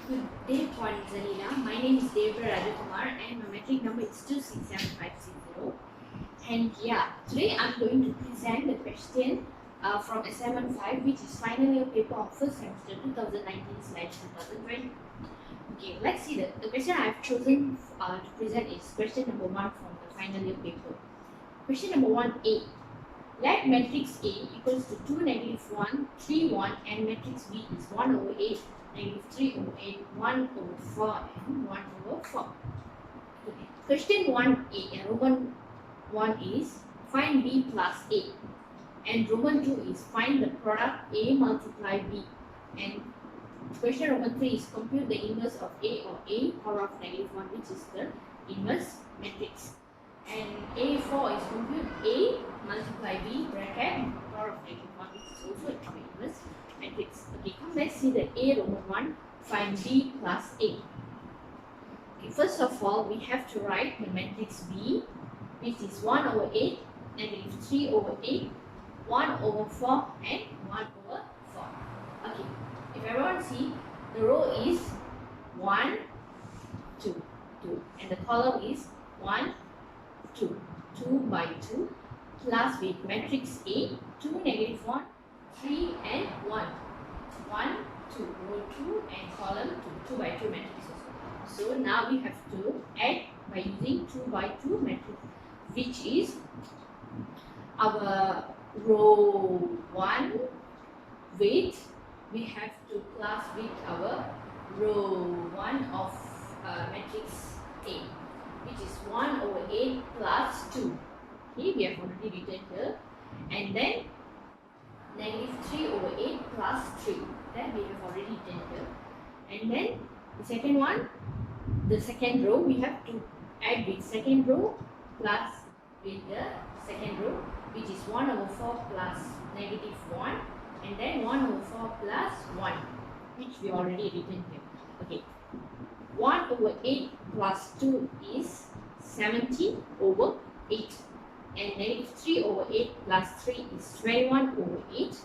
Good day, Zanina. My name is Devra Rajakumar and my metric number is 267560. And yeah, today I'm going to present the question from assignment 5, which is final year paper of first semester 2019/2020. Okay, let's see the question I have chosen to present is question number 1 from the final year paper. Question number 1A. Let matrix A equals to 2, -1, 3, 1 and matrix B is 1 over 8, -3 over 8, 1 over 4 and 1 over 4. Okay. Question 1A and Roman 1 is find B plus A and Roman 2 is find the product A multiply B, and question Roman 3 is compute the inverse of A or A power of -1, which is the inverse matrix. And A4 is compute A multiply B bracket power of -1, which is also an inverse matrix. Okay, let's see the A Roman 1 find B plus A. Okay, first of all we have to write the matrix B, which is 1 over 8, -3 over 8, 1 over 4 and 1 over 4. Okay, if everyone see, the row is 1, 2, 2 and the column is 1, 2, 2 by 2 plus with matrix A 2, -1, 3 and 1, 1, 2, row 2 and column 2, 2 by 2 matrices. So now we have to add by using 2 by 2 matrix, which is our row 1 with, we have to plus with our row 1 of matrix A, which is 1 over 8 plus 2. Okay, we have already written here. And then -3 over 8 plus 3. That we have already written here. And then the second one, the second row, we have to add with second row plus with the second row, which is 1 over 4 plus -1. And then 1 over 4 plus 1, which we already written here. Okay. 1 over 8 plus 2 is 17 over 8, and -3 over 8 plus 3 is 21 over 8,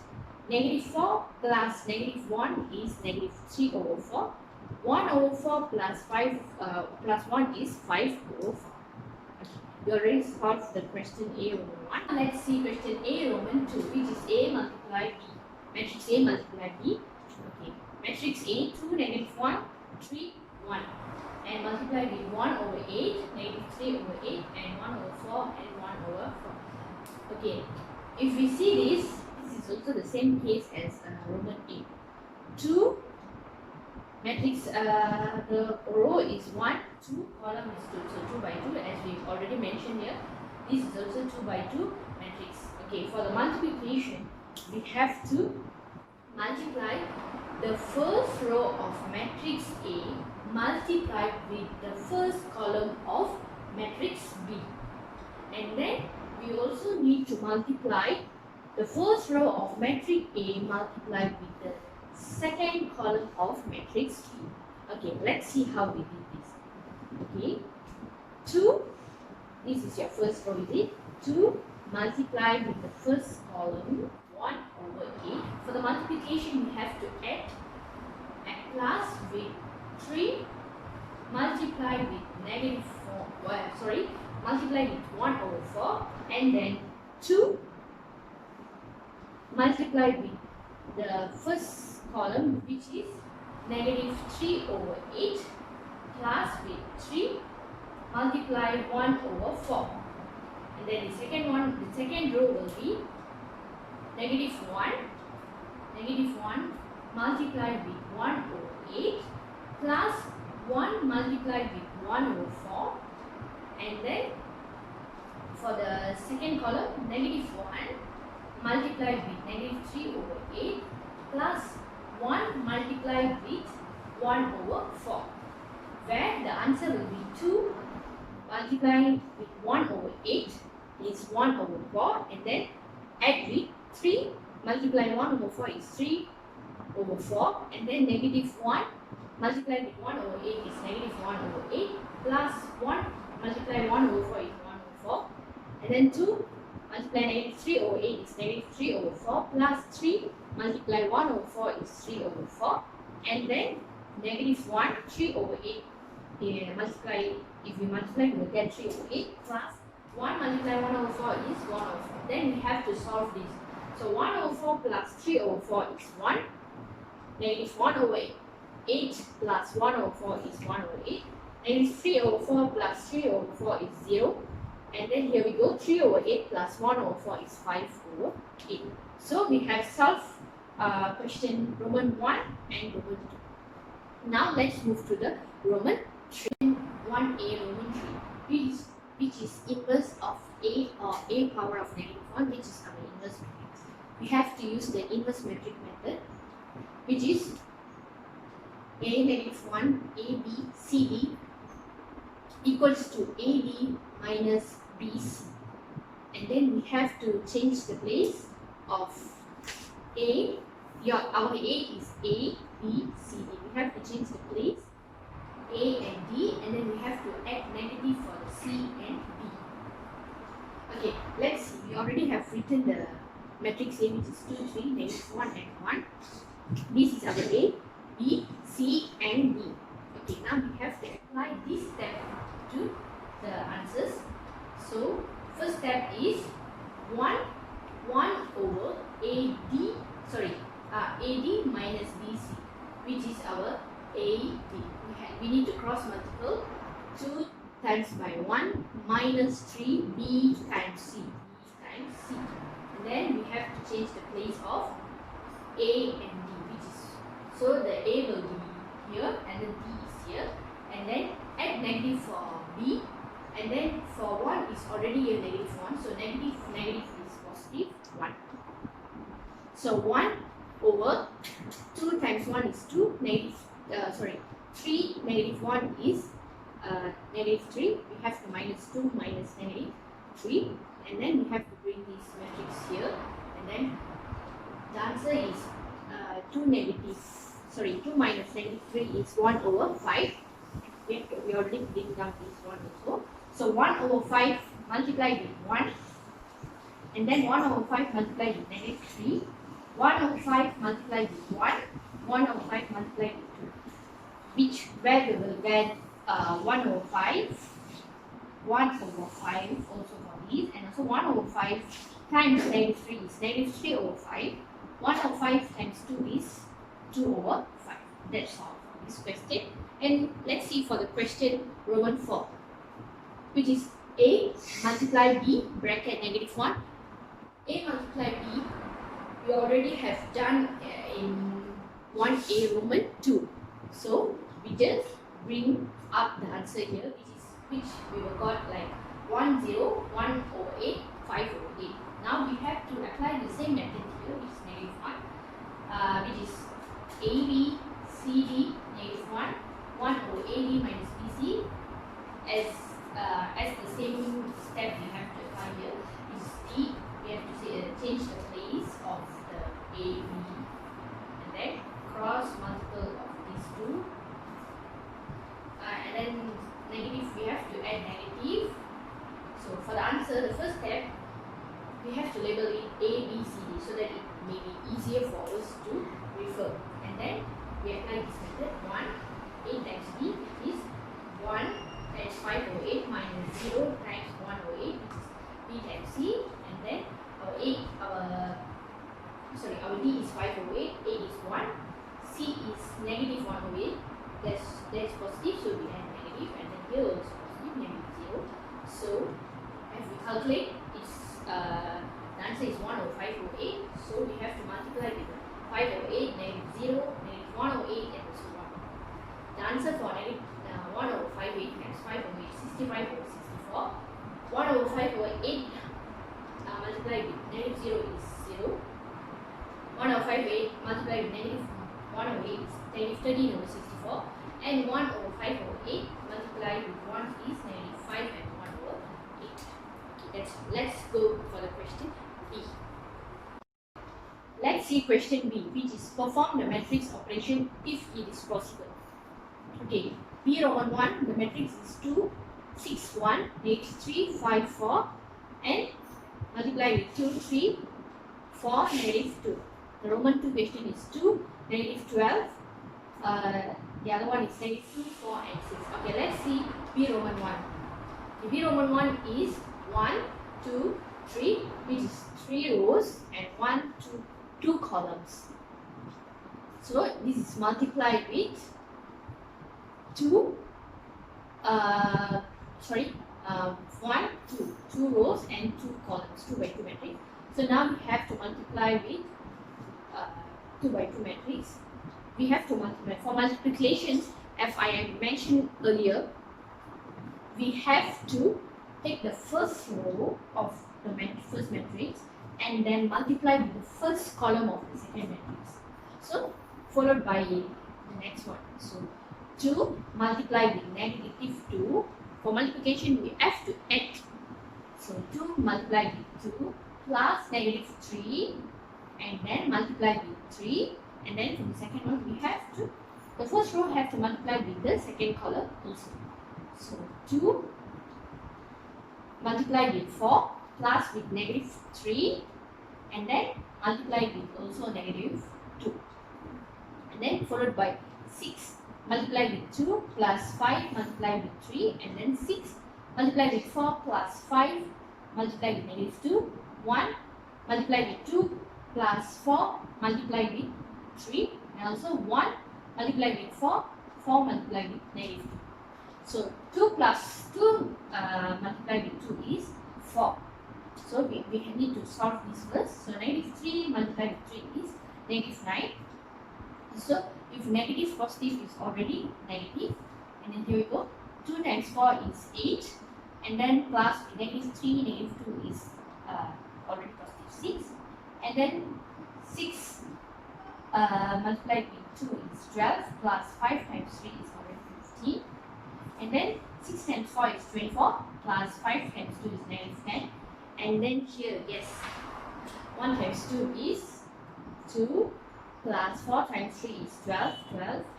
-4 plus -1 is -3 over 4, 1 over 4 plus 5 plus 1 is 5 over 4. Okay. We already solved the question A Roman 1. Let's see question A Roman 2, which is A multiply B. Matrix A multiply B. Okay. Matrix A 2, -1, 3, 1 and multiply with 1 over 8, -3 over 8 and 1 over 4 and 1 over 4. Okay, if we see this is also the same case as Roman 8. 2 matrix, the row is 1, 2, column is 2, so 2 by 2 as we already mentioned here. This is also 2 by 2 matrix. Okay, for the multiplication we have to multiply the first row of matrix A multiplied with the first column of matrix B, and then we also need to multiply the first row of matrix A multiplied with the second column of matrix B. Okay, let's see how we did this. Okay, 2, this is your first row, is it? 2 multiplied with the first column 1 over 8. For the multiplication we have to add plus with 3 multiply with -4, multiply with 1 over 4, and then 2 multiply with the first column, which is -3 over 8 plus with 3 multiply 1 over 4, and then the second one, the second row will be -1 multiplied with 1 over 8 plus 1 multiplied with 1 over 4, and then for the second column -1 multiplied with -3 over 8 plus 1 multiplied with 1 over 4, where the answer will be 2 multiplied with 1 over 8 is 1 over 4, and then add with 3 multiply 1 over 4 is 3 over 4, and then -1 multiplied with 1 over 8 is -1 over 8 plus 1 multiply 1 over 4 is 1 over 4, and then 2 multiply -3 over 8 is -3 over 4 plus 3 multiply 1 over 4 is 3 over 4, and then negative 1, 3 over 8. Multiply, if we multiply, we will get 3 over 8 plus 1 multiply 1 over 4 is 1 over 4. Then we have to solve this. So 1 over 4 plus 3 over 4 is 1. Negative 1 over 8 plus 1 over 4 is 1 over 8. Negative 3 over 4 plus 3 over 4 is 0. And then here we go, 3 over 8 plus 1 over 4 is 5 over 8. So we have solved question Roman 1 and Roman 2. Now let's move to the Roman 3. 1a Roman 3, which is inverse of a or a power of negative 1, which is our inverse matrix. We have to use the inverse matrix method, which is a negative 1 ab cd equals to ad minus bc, and then we have to change the place of a. Our a is a, b, c, d. We have to change the place a and d, and then we have to add negative for the c and b. Okay, let's see. We already have written the matrix A, which is 2, 3, negative 1 and 1. This is our a, b, c and d. Okay, now we have to apply this step to the answers. So first step is 1 over AD minus BC, which is our AD. We need to cross multiple 2 times by 1 minus 3B times C. And then we have to change the place of A and D, which is, so the A will be here and then D is here, and then add negative for B, and then for 1 is already a negative 1, so negative is positive 1. So 1 over 2 times 1 is 2, 3 negative 1 is negative 3. We have to minus 2 minus negative 3, and then we have to bring this matrix here, and then the answer is 2 minus negative 3 is 1 over 5. We already bring down this one also. So 1 over 5 multiplied with 1, and then 1 over 5 multiplied with negative 3, 1 over 5 multiplied with 1, 1 over 5 multiplied with 2, where we will get 1 over 5, 1 over 5 also for these, and also 1 over 5 times negative 3 is negative 3 over 5, 1 over 5 times 2 is 2 over 5. That's all for this question. And let's see for the question Roman 4, which is A multiply B bracket negative 1. A multiply B we already have done in 1A Roman 2. So we just bring up the answer here, which we will got like 1, 0, 1 over 8, 5 over 8. Now we have to apply the same method here, which is negative 1, which is AB, CD, negative 1, 1 over AD minus BC, as the same step we have to apply here is D. We have to change the place of the AB, and then cross multiple of these two, and then negative we have to add negative. So for the answer, the first step we have to label it A, B, C, D so that it may be easier for us to refer, and then we apply this method 1 8 times B, which is 1 times 5 over 8 minus 0 times 1 over 8, which is B times C, and then our D is 5 over 8, A is 1, C is negative 1 over 8, that's positive, so we add negative, and then here also positive, negative 0. So if we calculate, the answer is 1 over 5 over 8, so we have to multiply with 5 over 8, negative 0, negative 1 over 8, and also 1. The answer for negative 1 over 5 8 times 5 over 8 65 over 64. 1 over 5 over 8 multiplied with negative 0 is 0. 1 over 5 over 8 multiplied with negative 1 over 8 is negative 13 over 64. And 1 over 5 over 8 multiplied with 1 is negative 5 and 1 over 8. Let's go for the question B. Let's see question B, which is perform the matrix operation if it is possible. Okay, B Roman 1, the matrix is 2, 6, 1, negative 3, 5, 4, and multiply with 2, 3, 4, negative 2. The Roman 2 question is 2, negative 12, The other one is negative 2, 4 and 6. Okay, let's see B Roman 1. The B Roman 1 is 1, 2, 3, which is 3 rows and 1, 2, 2 columns. So this is multiplied with 2, 1, 2, 2 rows and 2 columns, 2 by 2 matrix. So now we have to multiply with 2 by 2 matrix. We have to multiply. For multiplications, as I had mentioned earlier, we have to take the first row of the first matrix and then multiply with the first column of the second matrix. So followed by the next one. So 2 multiplied with negative 2. For multiplication, we have to add. So 2 multiplied with 2 plus negative 3 and then multiply with 3. And then for the second one, we have to, the first row have to multiply with the second column also. So 2 multiplied with 4 plus with negative 3 and then multiplied with also negative 2. And then followed by 6 multiplied with 2 plus 5 multiplied with 3 and then 6 multiplied with 4 plus 5 multiplied with negative 2, 1 multiplied with 2 plus 4 multiplied with 3 and also 1 multiplied with 4, 4 multiplied with negative 2. So 2 plus 2 multiplied with 2 is 4. So we need to solve this first. So negative 3 multiplied with 3 is negative 9. So if negative positive is already negative, and then here we go, 2 times 4 is 8 and then plus negative 3, negative 2 is already positive 6 and then 6 multiplied with 2 is 12 plus 5 times 3 is already 15 and then 6 times 4 is 24 plus 5 times 2 is negative 10 and then here, yes, 1 times 2 is 2 plus 4 times 3 is 12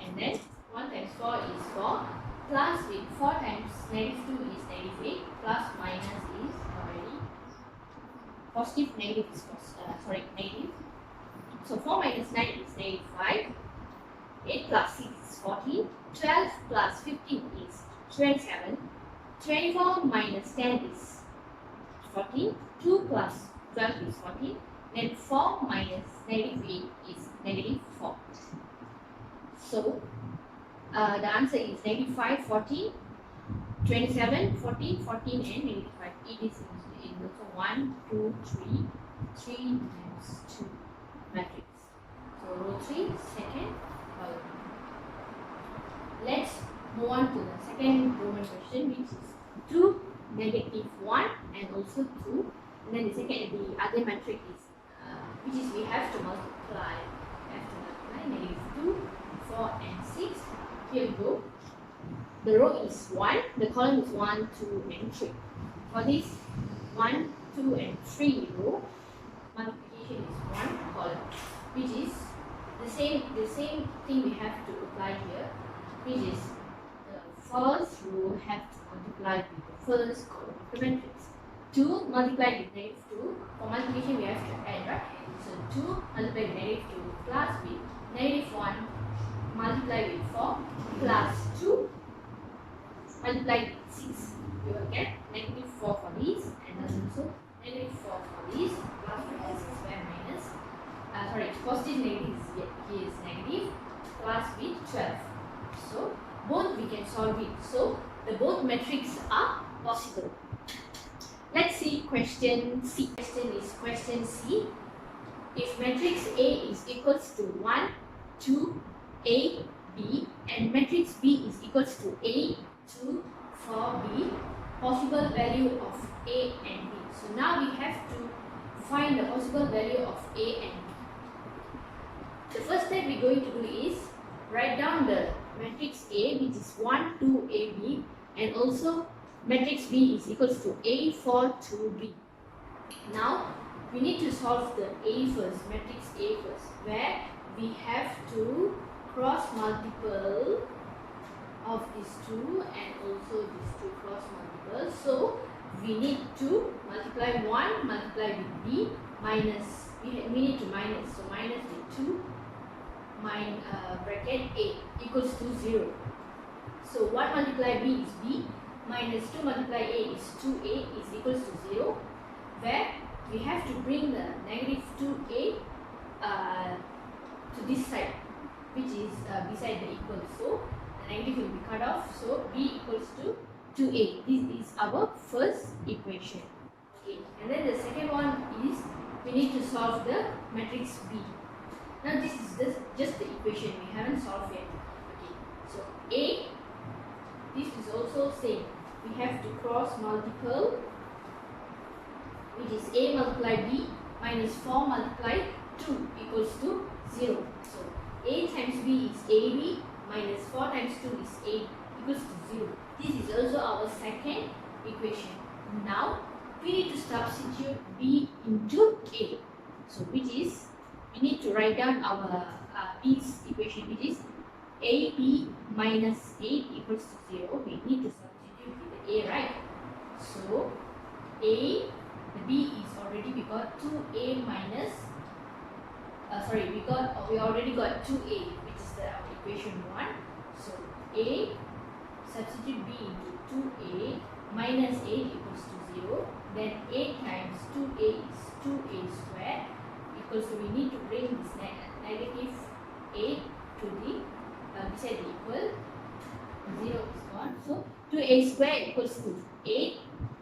and then 1 times 4 is 4 plus with 4 times negative 2 is negative 8 plus minus is already positive, negative is negative. So 4 minus 9 is negative 5, 8 plus 6 is 14, 12 plus 15 is 27, 24 minus 10 is 14, 2 plus 12 is 14, then 4 minus negative 8 is negative 4. So the answer is negative 5, 14, 27, 14, 14 and negative 5. It is also 1, 2, 3, 3 times 2 matrix. So row 3, second column. Let's move on to the second Roman question, which is 2, negative 1 and also 2. And then the other matrix is which is we have to multiply. Negative 2, 4 and 6. Here we go. The row is 1, the column is 1, 2 and 3. For this 1, 2 and 3 row, multiplication is 1 column, which is the same thing we have to apply here, which is the first row have to multiply with the first column of the matrix. 2 multiplied with negative 2, for multiplication we have to add, right? So 2 multiplied with negative 2 plus with negative 1 multiplied with 4 plus 2 multiplied with 6. You will get negative 4 for these and also negative 4 for these plus minus square minus positive negative here is negative plus with 12. So both we can solve it. So the both matrices are possible. Let's see question C. Question C. If matrix A is equals to 1, 2, A, B and matrix B is equals to A, 2, 4, B, possible value of A and B. So now we have to find the possible value of A and B. The first step we're going to do is write down the matrix A, which is 1, 2, AB, and also matrix B is equals to A, 4, 2, B. Now we need to solve the A first, matrix A first, where we have to cross multiple of these two and also these two cross multiples. So we need to multiply 1 multiply with B minus, we need to minus, so minus with 2 bracket A equals to 0. So 1 multiply B is B minus 2 multiply A is 2A is equals to 0, where we have to bring the negative 2A to this side, which is beside the equal. So the negative will be cut off. So B equals to 2A. This is our first equation. Okay, and then the second one is we need to solve the matrix B. Now this is just the equation, we haven't solved yet. Okay, so A, this is also same. We have to cross multiple, which is A multiply B minus 4 multiply 2 equals to 0. So A times B is AB minus 4 times 2 is A equals to 0. This is also our second equation. Now we need to substitute B into A. So which is, we need to write down our B's equation, which is AB minus 8 equals to 0. We need to substitute with the A, right? So A, the B is already, we got 2A minus, we already got 2A, which is the equation 1. So A, substitute B into 2A minus 8 equals to 0. Then 8 times 2A is 2A squared equals to, we need to bring this negative 8 to the beside the equal. 0 is gone. So 2A squared equals to 8.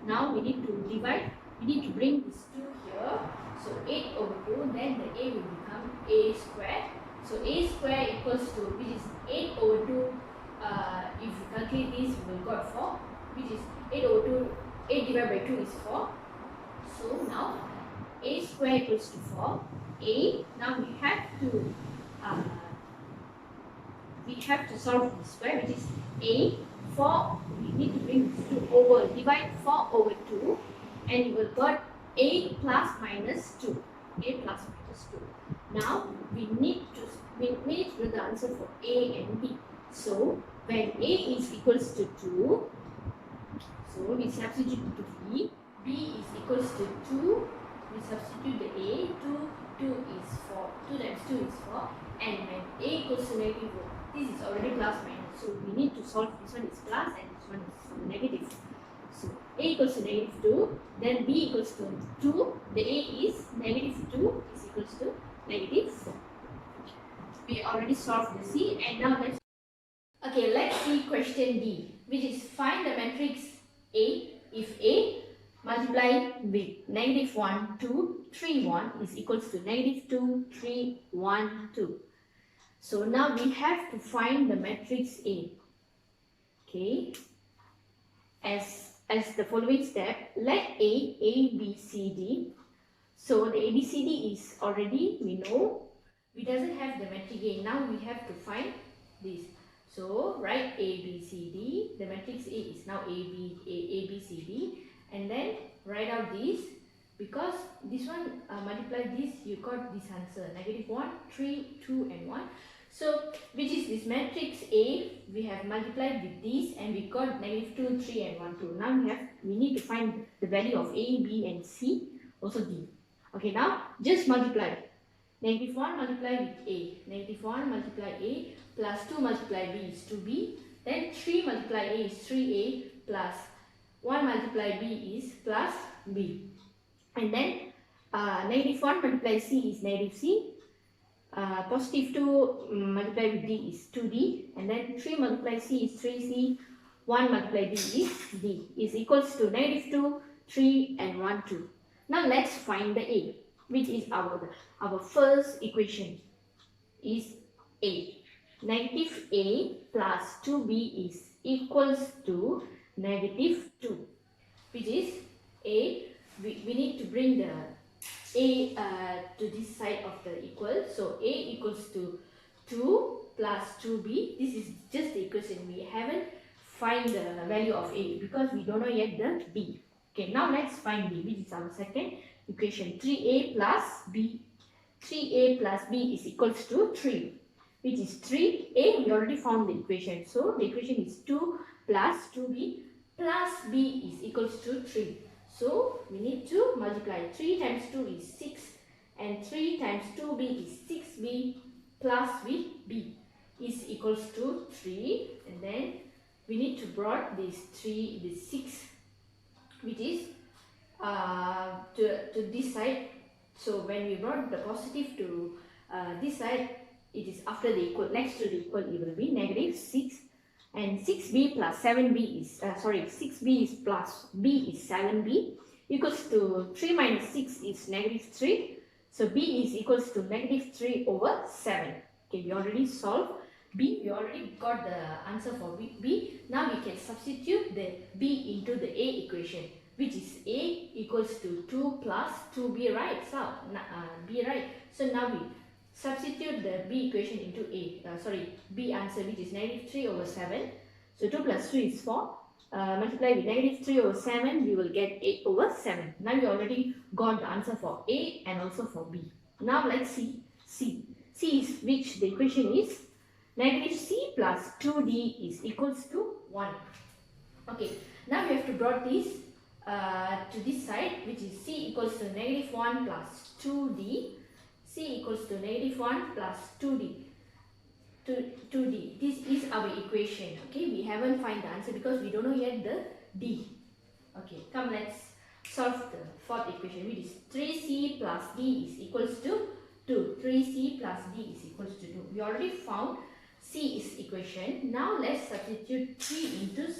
Now we need to divide. We need to bring this 2 here. So 8 over 2. Then the A will become A squared. So A squared equals to, which is 8 over 2. If you calculate this, we will got 4, which is 8 over 2. 8 divided by 2 is 4. So now A square equals to 4. A, now we have to solve the square, which is A, 4, we need to bring this 2 over, divide 4 over 2, and you will got A plus minus 2. A plus minus 2. Now we need to know the answer for A and B. So when A is equals to 2, so we substitute to B. B is equals to 2. We substitute the A. 2 is 4. 2 times 2 is 4. And when A equals to negative 1, this is already plus minus. So we need to solve, this one is plus and this one is negative. So A equals to negative 2. Then B equals to 2. The A is negative 2 is equals to negative 4. We already solved the C, and now let's see question D, which is find the matrix A if A multiplied with negative 1, 2, 3, 1 is equals to negative 2, 3, 1, 2. So now we have to find the matrix A. Okay. As the following step, let A, B, C, D. So the A, B, C, D is already, we know, we doesn't have the matrix A. Now we have to find this. So write A, B, C, D. The matrix A is now A, B, C, D. And then write out this. Because this one multiply this, you got this answer. Negative 1, 3, 2 and 1. So which is this matrix A, we have multiplied with this and we got negative 2, 3 and 1, 2. Now we need to find the value of A, B and C, also D. Okay, now just multiply. Negative 1 multiply with A. Negative 1 multiply A plus 2 multiply B is 2B. Then 3 multiply A is 3A plus 1 multiply B is plus B. And then negative 1 multiply C is negative C. Positive 2 multiply with D is 2D. And then 3 multiply C is 3C. 1 multiply D is D is equals to negative 2, 3 and 1, 2. Now let's find the A, which is our first equation is A. Negative A plus 2B is equals to negative 2, which is A. We need to bring the A to this side of the equal. So A equals to 2 plus 2B. This is just the equation. We haven't find the value of A because we don't know yet the B. Okay, now let's find B, which is our second equation. 3A plus B. 3A plus B is equals to 3, which is 3A. We already found the equation. So the equation is 2 plus 2B plus B is equals to 3. So we need to multiply. 3 times 2 is 6 and 3 times 2B is 6B plus with B is equals to 3, and then we need to brought this 3, this 6, which is to this side. So when we brought the positive to this side, it is after the equal, next to the equal, it will be negative 6, and 6b plus 7b is 6b is plus b is 7b equals to 3 minus 6 is negative 3. So b is equals to negative 3 over 7. Okay, we already solved b, we already got the answer for b. Now we can substitute the b into the a equation, which is a equals to 2 plus 2b, right? So b, right? So now we substitute the b equation into b answer, which is negative 3 over 7. So 2 plus 3 is 4. Multiply with negative 3 over 7, we will get 8 over 7. Now we already got the answer for A and also for B. Now let's see C. C is which the equation is negative C plus 2D is equals to 1. Okay, now we have to brought this to this side, which is C equals to negative 1 plus 2D. C equals to negative 1 plus 2D. 2D. This is our equation. Okay, we haven't find the answer because we don't know yet the D. Okay, come let's solve the fourth equation, which is 3C plus D is equals to 2. 3C plus D is equals to 2. We already found C is equation. Now let's substitute 3 into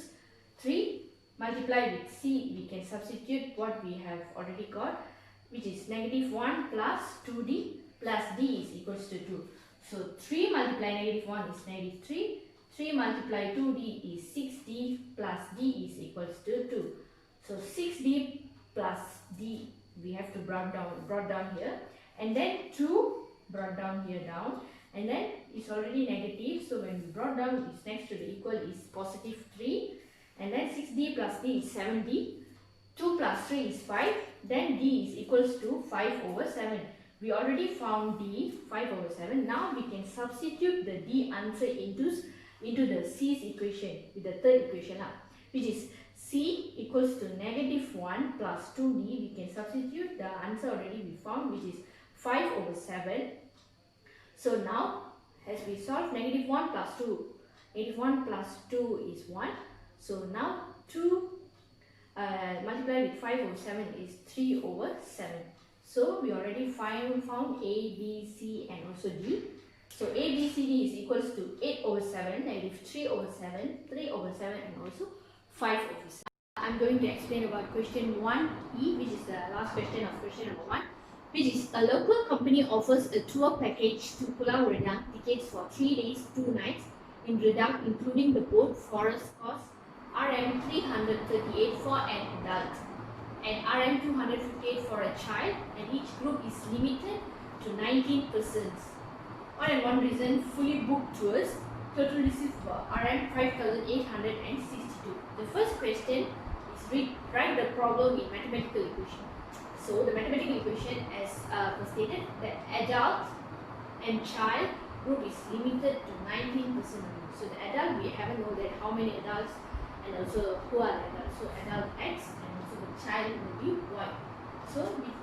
3. Multiply with C, we can substitute what we have already got, which is negative 1 plus 2D plus D is equals to 2. So 3 multiply negative 1 is negative 3. 3 multiply 2D is 6D plus D is equals to 2. So 6D plus D we have to brought down here, and then 2 brought down here down, and then it's already negative. So when we brought down, it's next to the equal is positive 3, and then 6D plus D is 7D. 2 plus 3 is 5. Then D is equals to 5 over 7. We already found D, 5 over 7. Now we can substitute the D answer into the C's equation with the third equation, which is C equals to negative 1 plus 2D. We can substitute the answer already we found, which is 5 over 7. So now as we solve negative 1 plus 2, negative 1 plus 2 is 1. So now 2 multiply with 5 over 7 is 3 over 7. So we already found A, B, C and also D. So A, B, C, D is equals to 8 over 7, negative 3 over 7, 3 over 7 and also 5 over 7. I'm going to explain about question 1E, which is the last question of question number 1, which is a local company offers a tour package to Pulau Redang, tickets for 3 days, 2 nights in Redang, including the boat forest cost Rm 338 for an adult and Rm 258 for a child, and each group is limited to 19 persons. One reason fully booked tours, total receipt for Rm 5862. The first question is write the problem in mathematical equation. So the mathematical equation as stated that adult and child group is limited to 19%. So the adult, we haven't know that how many adults and also who are the adults. So adult X and also the child will be Y. So with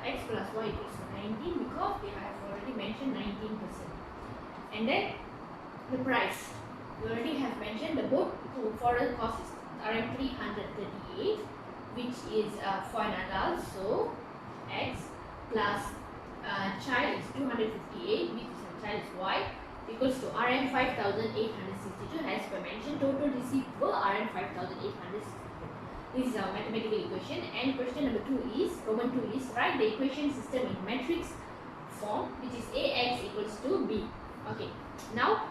X plus Y equals to 19 because they have already mentioned 19%. And then the price. We already have mentioned the boat for the cost is Rm 338, which is for an adult. So X plus child is 258, which is a child is Y, equals to Rm 5862. As per mentioned, total receipt were Rm 5862. This is our mathematical equation. And question number 2 is, Roman 2 is, write the equation system in matrix form, which is Ax equals to B. Okay, now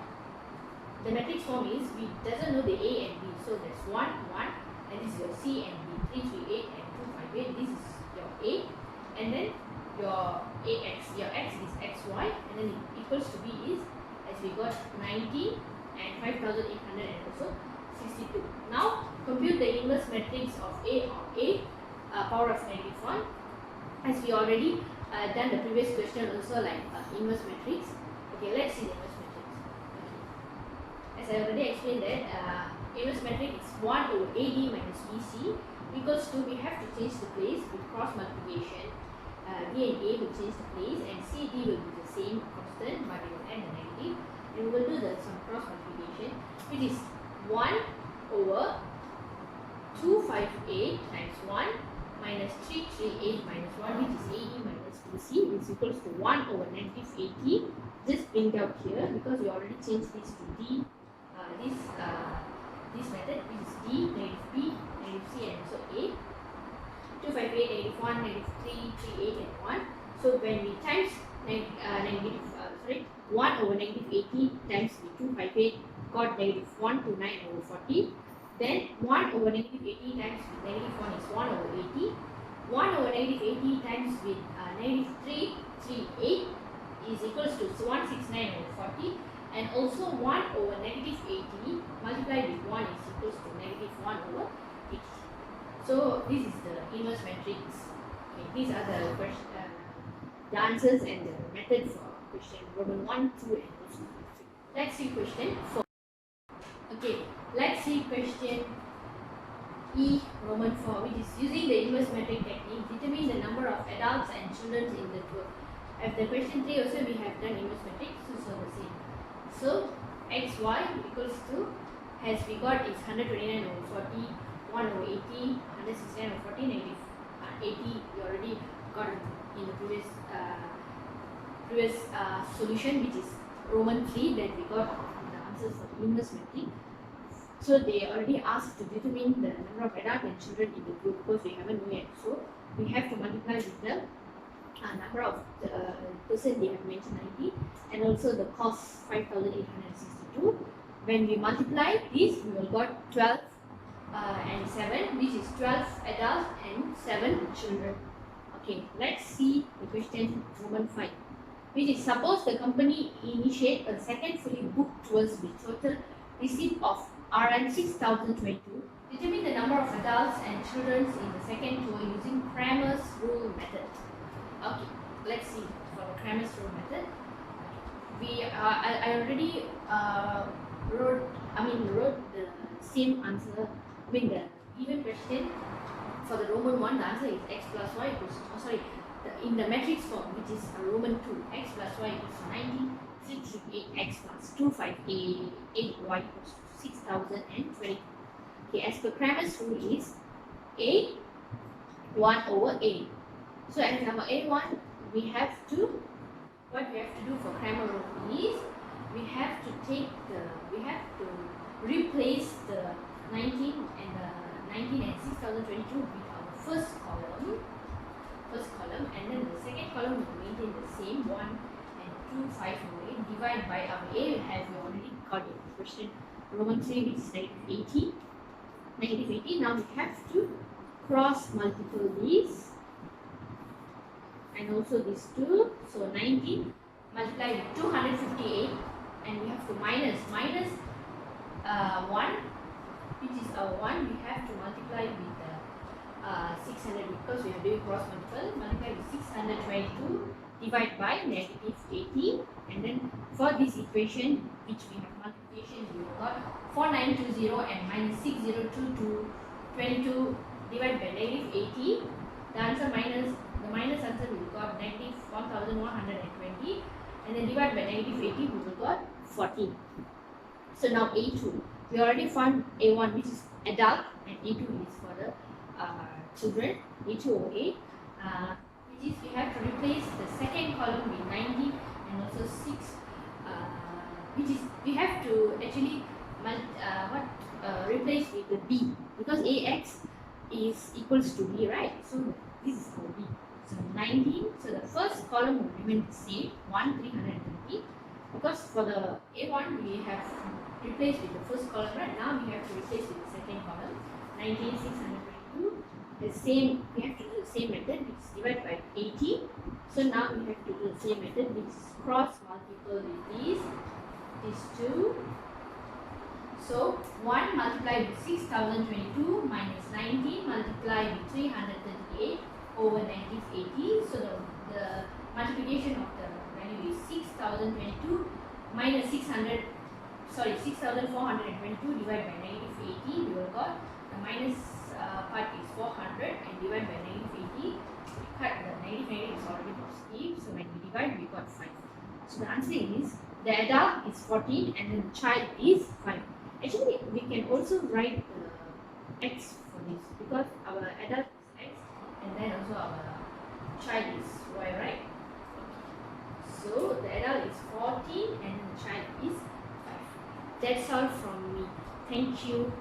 the matrix form is, we doesn't know the A and B. So that's 1, 1, and this is your C and B, 3, 3, 8 and 2, 5, 8. This is your A, and then your Ax, your X is XY, and then equals to B is, as we got 90 and 5800 and also 62. Now compute the inverse matrix of A on A, power of negative 1, as we already done the previous question also, like inverse matrix. Okay, let's see the inverse matrix. Okay. As I already explained that inverse matrix is 1 over AD minus BC equals to, we have to change the place with cross multiplication. B and A will change the place, and C, D will be the same constant, but we will add the negative, and we will do some cross multiplication, which is 1 over 258 times 1 minus 338 minus 1, which is AE minus BC, is equals to 1 over negative 80. Just bring it out here because we already changed this to D, this method, which is D, negative B, negative C, and also A. 258, negative 1, negative 3, 38, and 1. So when we times 1 over negative 80 times with 258, got negative 1 to 9 over 40. Then 1 over negative 80 times with negative 1 is 1 over 80. 1 over negative 80 times with negative 338 is equals to 169 over 40. And also 1 over negative 80 multiplied with 1 is equals to negative 1 over 80. So this is the inverse matrix. Okay, these are the answers and the method for question Roman 1, 2, and also 3. Let's see question 4. Okay, let's see question E Roman 4, which is using the inverse matrix technique, determine the number of adults and children in the group. At the question 3 also we have done inverse matrix, so the same. So xy equals to, as we got, is 129 over 40, 1 over 80, 169 over 40, negative 80 we already got in the previous solution, which is Roman 3, that we got the answers for the inverse matrix. So they already asked to determine the number of adults and children in the group, because we haven't known yet. So we have to multiply with the number of the person they have mentioned 90, and also the cost 5,862. When we multiply this, we will got 12 and 7, which is 12 adults and 7 children. Okay, let's see the question Roman 5, which is, suppose the company initiate a second fully booked tours with total receipt of Rn 6,022. Determine the number of adults and children in the second tour using Cramer's rule method. Okay, let's see for the Cramer's rule method. I already wrote the same answer. The given question for the Roman 1, the answer is x plus y equals in the matrix form, which is a Roman 2, x plus y equals to 90, 638x plus 258y equals to 6,020. Okay, as per Cramer's rule is A 1 over A. So as number A1, what we have to do for Cramer rule is we have to replace the 19 and 6,022 with our first column, and then the second column will maintain the same 1 and 2, 5 over 8, divide by our A. We already got it. Question Roman 3, which is negative 80. Now we have to cross multiply these and also these two. So 19 multiplied with 258, and we have to minus 1, which is our 1. We have to multiply with 600, because we are doing cross multiply with 622, divide by negative 80, and then for this equation, which we have multiplication, we got 4920 and minus 6022, 22 divided by negative 80. The minus answer we got negative 1120, and then divided by negative 80 we will got 14. So now A2, we already found A1, which is adult, and A2 is for the children, A2 over A, which is we have to replace the second column with 90 and also 6, which is we have to actually replace with the B, because AX is equals to B, right? So this is our B. So 19, so the first column will remain the same, 330, because for the A1 we have replaced with the first column, right? Now we have to replace with the second column, 19, 622. The same, we have to do the same method, which is divided by 80. So now we have to do the same method, which is cross multiple with these two. So 1 multiplied with 6,022 minus 19 multiplied with 338 over negative 80. So the multiplication of the value is 6,022 minus 6,422 divided by negative 80. We will got the minus part is 400 and divided by negative 80. cut the negative negative is already positive, so when we divide we got 5. So the answer is the adult is 14 and then the child is 5. Actually we can also write the x for this because our adult is x and then also our child is y, right? So the adult is 14 and the child is 5. That's all from me. Thank you.